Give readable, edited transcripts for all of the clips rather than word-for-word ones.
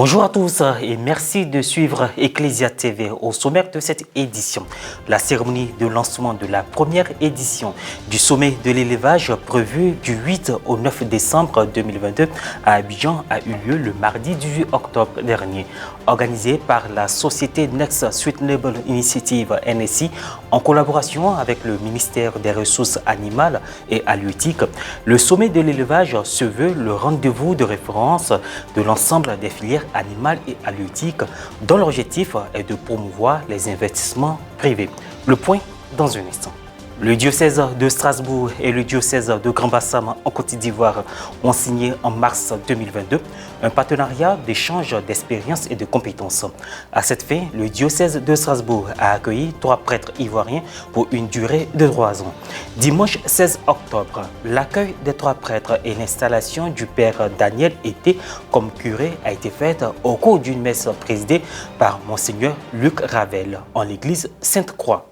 Bonjour à tous et merci de suivre Ecclesia TV. Au sommaire de cette édition, la cérémonie de lancement de la première édition du sommet de l'élevage prévu du 8 au 9 décembre 2022 à Abidjan a eu lieu le mardi 18 octobre dernier. Organisé par la société Next Sustainable Initiative NSI en collaboration avec le ministère des Ressources animales et halieutiques, le sommet de l'élevage se veut le rendez-vous de référence de l'ensemble des filières animales et halieutiques dont l'objectif est de promouvoir les investissements privés. Le point dans un instant. Le diocèse de Strasbourg et le diocèse de Grand-Bassam en Côte d'Ivoire ont signé en mars 2022 un partenariat d'échange d'expériences et de compétences. À cette fin, le diocèse de Strasbourg a accueilli 3 prêtres ivoiriens pour une durée de 3 ans. Dimanche 16 octobre, l'accueil des 3 prêtres et l'installation du père Daniel Été comme curé a été faite au cours d'une messe présidée par Monseigneur Luc Ravel en l'église Sainte-Croix.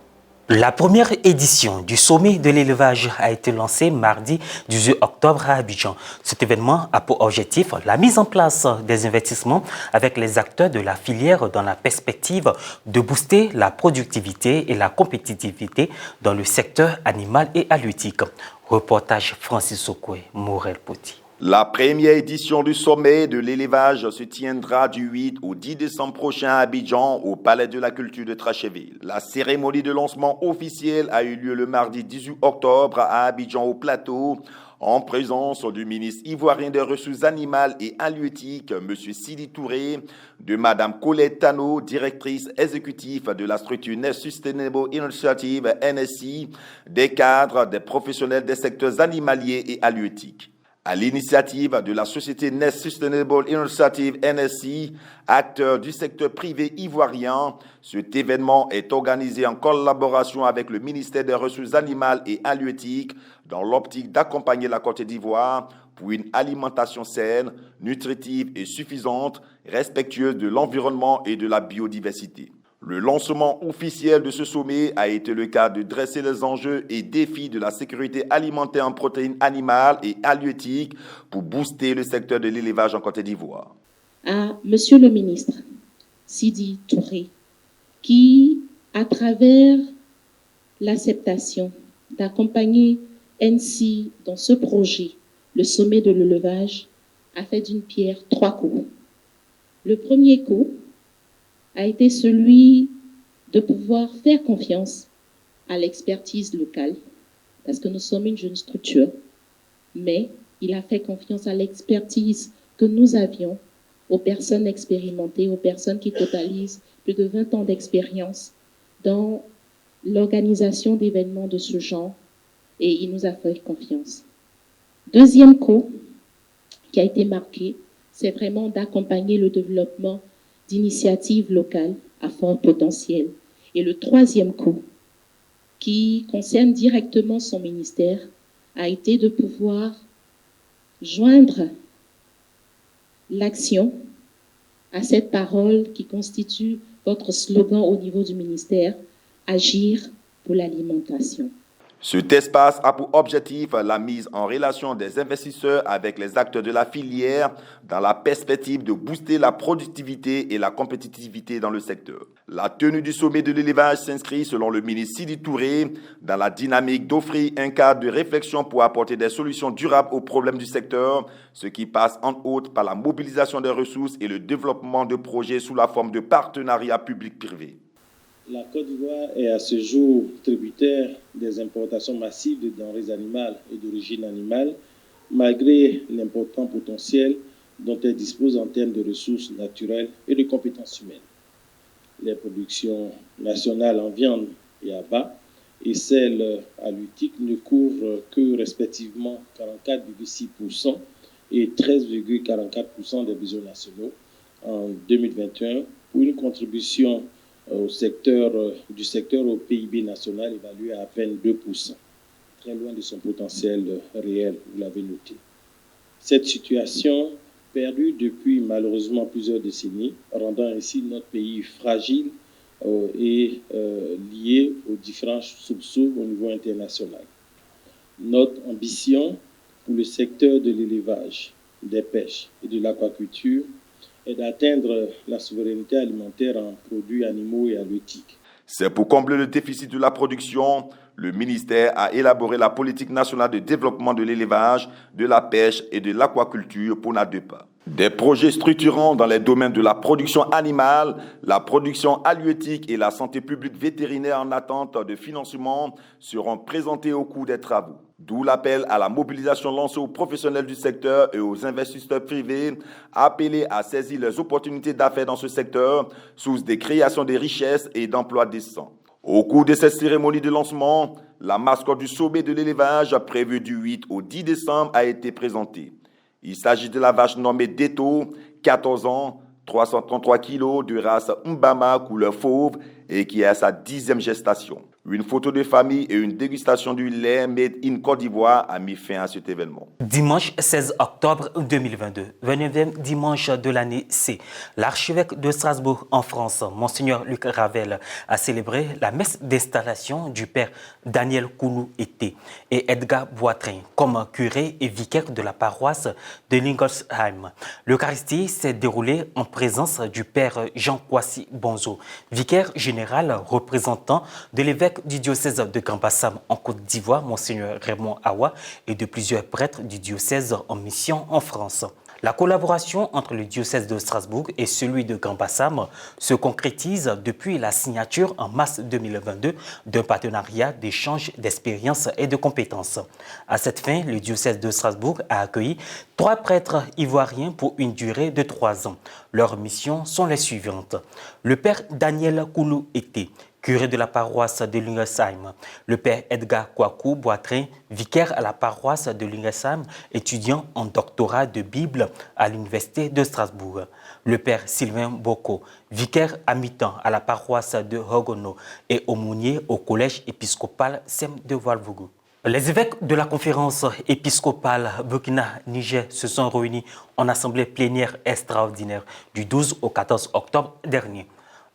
La première édition du sommet de l'élevage a été lancée mardi 18 octobre à Abidjan. Cet événement a pour objectif la mise en place des investissements avec les acteurs de la filière dans la perspective de booster la productivité et la compétitivité dans le secteur animal et halieutique. Reportage Francis Okwe, Morel Poti. La première édition du sommet de l'élevage se tiendra du 8 au 10 décembre prochain à Abidjan, au Palais de la Culture de Tracheville. La cérémonie de lancement officielle a eu lieu le mardi 18 octobre à Abidjan au Plateau, en présence du ministre ivoirien des Ressources animales et halieutiques, M. Sidi Touré, de Mme Colette Tano, directrice exécutive de la structure Next Sustainable Initiative NSI, des cadres, des professionnels des secteurs animaliers et halieutiques. À l'initiative de la société Next Sustainable Initiative NSI, acteur du secteur privé ivoirien, cet événement est organisé en collaboration avec le ministère des Ressources animales et halieutiques dans l'optique d'accompagner la Côte d'Ivoire pour une alimentation saine, nutritive et suffisante, respectueuse de l'environnement et de la biodiversité. Le lancement officiel de ce sommet a été le cas de dresser les enjeux et défis de la sécurité alimentaire en protéines animales et halieutiques pour booster le secteur de l'élevage en Côte d'Ivoire. À Monsieur le ministre Sidi Touré, qui, à travers l'acceptation d'accompagner NSI dans ce projet, le sommet de l'élevage, a fait d'une pierre 3 coups. Le premier coup a été celui de pouvoir faire confiance à l'expertise locale, parce que nous sommes une jeune structure, mais il a fait confiance à l'expertise que nous avions aux personnes expérimentées, aux personnes qui totalisent plus de 20 ans d'expérience dans l'organisation d'événements de ce genre, et il nous a fait confiance. Deuxième coup qui a été marqué, c'est vraiment d'accompagner le développement d'initiatives locales à fort potentiel. Et le troisième coup, qui concerne directement son ministère, a été de pouvoir joindre l'action à cette parole qui constitue votre slogan au niveau du ministère, agir pour l'alimentation. Cet espace a pour objectif la mise en relation des investisseurs avec les acteurs de la filière dans la perspective de booster la productivité et la compétitivité dans le secteur. La tenue du sommet de l'élevage s'inscrit, selon le ministre Sidi Touré, dans la dynamique d'offrir un cadre de réflexion pour apporter des solutions durables aux problèmes du secteur, ce qui passe entre autres par la mobilisation des ressources et le développement de projets sous la forme de partenariats publics-privés. La Côte d'Ivoire est à ce jour tributaire des importations massives de denrées animales et d'origine animale, malgré l'important potentiel dont elle dispose en termes de ressources naturelles et de compétences humaines. Les productions nationales en viande et à bas et celles halieutiques ne couvrent que respectivement 44,6% et 13,44% des besoins nationaux en 2021 pour une contribution du secteur au PIB national évalué à 22%, très loin de son potentiel réel, vous l'avez noté. Cette situation, perdue depuis malheureusement plusieurs décennies, rendant ainsi notre pays fragile et lié aux différents soubresauts au niveau international. Notre ambition pour le secteur de l'élevage, des pêches et de l'aquaculture et d'atteindre la souveraineté alimentaire en produits animaux et halieutiques. C'est pour combler le déficit de la production, le ministère a élaboré la politique nationale de développement de l'élevage, de la pêche et de l'aquaculture pour NADEPA. Des projets structurants dans les domaines de la production animale, la production halieutique et la santé publique vétérinaire en attente de financement seront présentés au cours des travaux. D'où l'appel à la mobilisation lancée aux professionnels du secteur et aux investisseurs privés, appelés à saisir les opportunités d'affaires dans ce secteur, source de création de richesses et d'emplois décents. Au cours de cette cérémonie de lancement, la mascotte du sommet de l'élevage prévue du 8 au 10 décembre a été présentée. Il s'agit de la vache nommée Deto, 14 ans, 333 kg, de race Mbama, couleur fauve, et qui est à sa 10e gestation. Une photo de famille et une dégustation du lait made in Côte d'Ivoire a mis fin à cet événement. Dimanche 16 octobre 2022, 29e dimanche de l'année C, l'archevêque de Strasbourg en France, Monseigneur Luc Ravel, a célébré la messe d'installation du père Daniel Koulou-Été et Edgar Boitrin comme curé et vicaire de la paroisse de Lingolsheim. L'Eucharistie s'est déroulée en présence du père Jean Kwasi Bonzo, vicaire général représentant de l'évêque du diocèse de Grand Bassam en Côte d'Ivoire, Monseigneur Raymond Awa, et de plusieurs prêtres du diocèse en mission en France. La collaboration entre le diocèse de Strasbourg et celui de Grand Bassam se concrétise depuis la signature en mars 2022 d'un partenariat d'échange d'expériences et de compétences. À cette fin, le diocèse de Strasbourg a accueilli 3 prêtres ivoiriens pour une durée de 3 ans. Leurs missions sont les suivantes. Le père Daniel Koulou-Été, curé de la paroisse de Lingolsheim, le père Edgar Kwaku Boitrin, vicaire à la paroisse de Lingolsheim, étudiant en doctorat de Bible à l'université de Strasbourg, le père Sylvain Boko, vicaire à mi-temps à la paroisse de Hogono et aumônier au collège épiscopal Sem de Walvougou. Les évêques de la conférence épiscopale Burkina-Niger se sont réunis en assemblée plénière extraordinaire du 12 au 14 octobre dernier.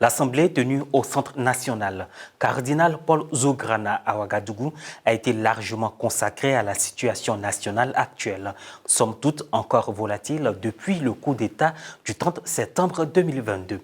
L'assemblée tenue au Centre national Cardinal Paul Zougrana à Ouagadougou a été largement consacrée à la situation nationale actuelle, somme toute encore volatile depuis le coup d'État du 30 septembre 2022.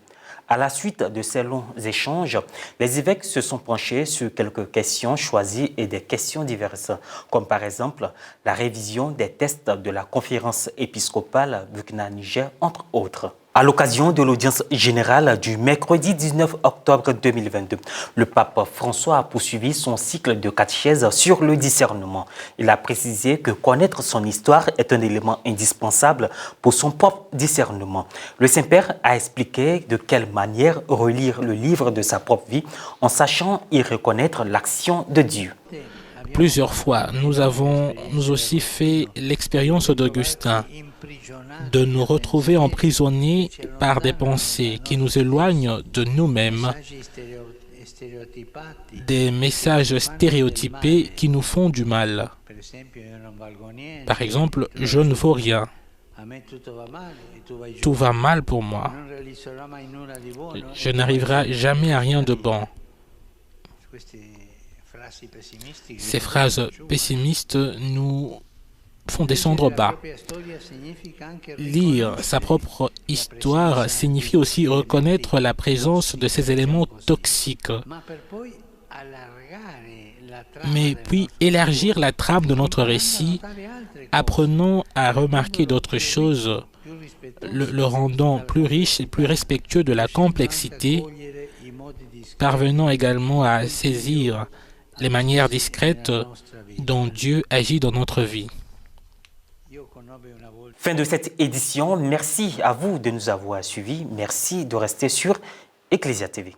À la suite de ces longs échanges, les évêques se sont penchés sur quelques questions choisies et des questions diverses, comme par exemple la révision des textes de la conférence épiscopale Burkina-Niger, entre autres. À l'occasion de l'audience générale du mercredi 19 octobre 2022, le pape François a poursuivi son cycle de catéchèse sur le discernement. Il a précisé que connaître son histoire est un élément indispensable pour son propre discernement. Le Saint-Père a expliqué de quelle manière relire le livre de sa propre vie en sachant y reconnaître l'action de Dieu. Plusieurs fois, nous avons nous aussi fait l'expérience d'Augustin, de nous retrouver emprisonnés par des pensées qui nous éloignent de nous-mêmes, des messages stéréotypés qui nous font du mal. Par exemple, je ne vaux rien. Tout va mal pour moi. Je n'arriverai jamais à rien de bon. Ces phrases pessimistes nous font descendre bas. Lire sa propre histoire signifie aussi reconnaître la présence de ces éléments toxiques, mais puis élargir la trame de notre récit, apprenant à remarquer d'autres choses, le rendant plus riche et plus respectueux de la complexité, parvenant également à saisir les manières discrètes dont Dieu agit dans notre vie. Fin de cette édition. Merci à vous de nous avoir suivis. Merci de rester sur Ecclesia TV.